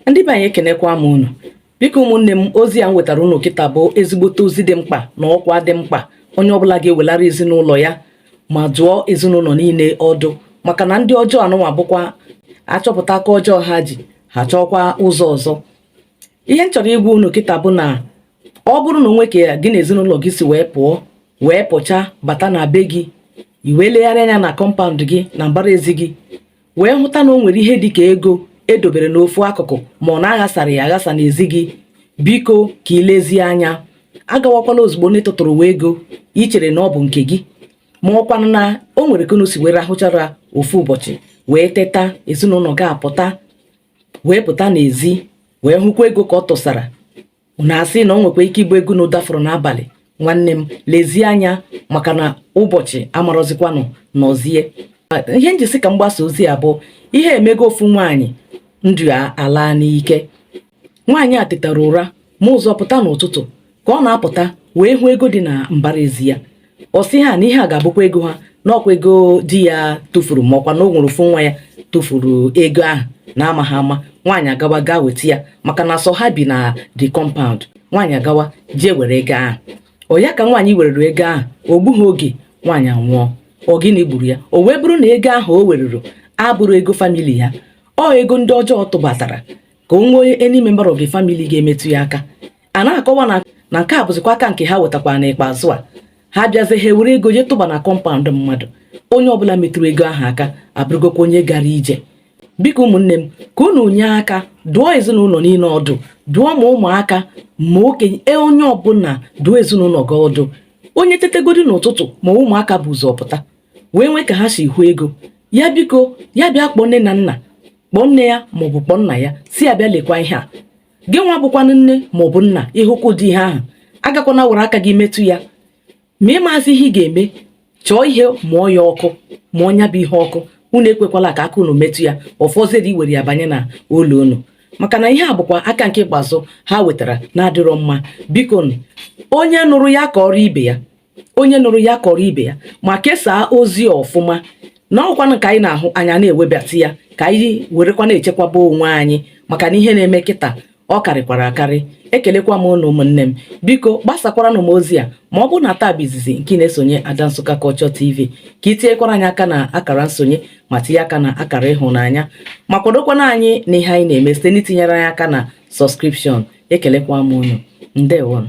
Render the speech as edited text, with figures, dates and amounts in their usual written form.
Ndị be anyị ekenekwa m unu. Biko ụmụnne m, ozi a m wetara unu kịta bụ ezigbote ozi dị mkpa na ọkwa dị mkpa onye ọbụla ga-ewelara ezinụlọ ya ma dụọ ezinụlọ niile ọdụ, maka na ndị ọjọọ anụnwa bụkwa achọpụta aka ọjọọ ha ji ha chọkwa ụzọ ọzọ. Ihe m chọrọ ịgwa unu kịta bụ na ọ bụrụ na onwe ka gị na ezinụlọ gị si wee pụcha bata na be gị, i wee legharị anya na kọmpaụnd gị na mbara ezi gị wee hụta na o nwere ihe dịka ego edobere n'ofu akụkụ ma ọ na-aghasara ya aghasa n'ezi gị, biko ka ị lezie anya. Agawakwala ozugbo n'ịtụtụrụ wee ego ichere na ọ bụ nke gị, ma ọkwanụ na o nwere ka unu si were ahụchara ofu ụbọchị wee teta ezinụlọ gị apụta wee pụta n'ezi wee hụkwa ego ka ọ tụsara. Unu asị na o nwekwa ike ịbụ ego na ụdafụrụ n'abalị. Nwanne m, lezie anya, maka na ụbọchị amarọzikwanụ n'ọzie. Ihe njisi ka mgbasa ozi a bụ ihe emego ofu nwaanyị ndụ ya ala n'ike. Nwaanyị a tetara ụra ma ụzọ pụta n'ụtụtụ ka ọ na-apụta wee hụ ego dị na mbara ezi ya. Ọ sị ha na ihe a ga-abụkwa ego ha, n'ọkwa ego di ya tụfuru, ma ọkwa na o nwere ofu nwa ya tụfuru ego ahụ na-amaghị ama. Nwaanyị agawa gaa weta ya, maka na sọ ha bi na the compound. Nwaanyị agawa jee were ego ahụ. Ọ ya ka nwaanyị werere ego ahụ, o gbughị oge nwaanyị anwụọ. Ọ gịnị gburu ya? O wee bụrụ na ego ahụ o weruru abụrụ ego famili ya, ọ ego ndị ọjọọ tụbatara ka o nwee any member of the family ga-emetụ ya aka. A na-akọwa na nke a bụzikwa aka nke ha wetakwa n'ikpeazụ a. Ha bịazie ha were ego je tụba na kọmpaụnd mmadụ. Onye ọbụla metụrụ ego ahụ aka abụrụgokwa onye gara ije. Biko ụmụnne m, ka unu nye aka dụọ ezinụlọ niile ọdụ, dụọ ma ụmụaka ma okenye, onye ọbụla dụọ ezinụlọ gị ọdụ. Onye tetegodi n'ụtụtụ ma ụmụaka bụ ụzọ pụta wee nwee ka ha si hụ ego ya, biko ya bịa kpọọ nne na nna, kpọọ nne ya maọbụ kpọọ nna ya, si ya bịa lekwa ihe a. Gị nwa bụkwanụ nne maọbụ nna, ịhụkwa ụdị ihe ahụ agakwana were aka gị metụ ya. Ma ịmazi ihe ị ga-eme, chọọ ihe mụọ ya ọkụ, ma ọnya bụ ihe ọkụ. Unu ekwekwala ka aka unu metụ ya, ọfọziere iwere ya banye na ụlọ unu, maka na ihe a bụkwa aka nke ikpeazụ ha wetara na-adịrọ mma. Biko onye nụrụ ya kọrọ ibe ya, onye nụrụ ya kọrọ ibe ya, ma kesaa ozi ọfụma. Na ọkwanụ ka anyị na-ahụ anya na-ewebata ya, ka anyị werekwa na-echekwaba onwe anyị, maka na ihe na-eme kịta ọ karịkwara akarị. Ekelekwa m unu ụmụnne m, biko gbasakwara m ozi a. Ma ọ bụ na taa bụ izizi nke na-esonye Ada Nsukka Culture TV, ka ị tinyekwara anyị aka na akara nsonye ma tinye aka na akara ịhụnanya, ma kwadokwana anyị n'ihe anyị na-eme site n'itinyere anyị aka na sọskripshọn. Ekelekwa m unu, ndewo.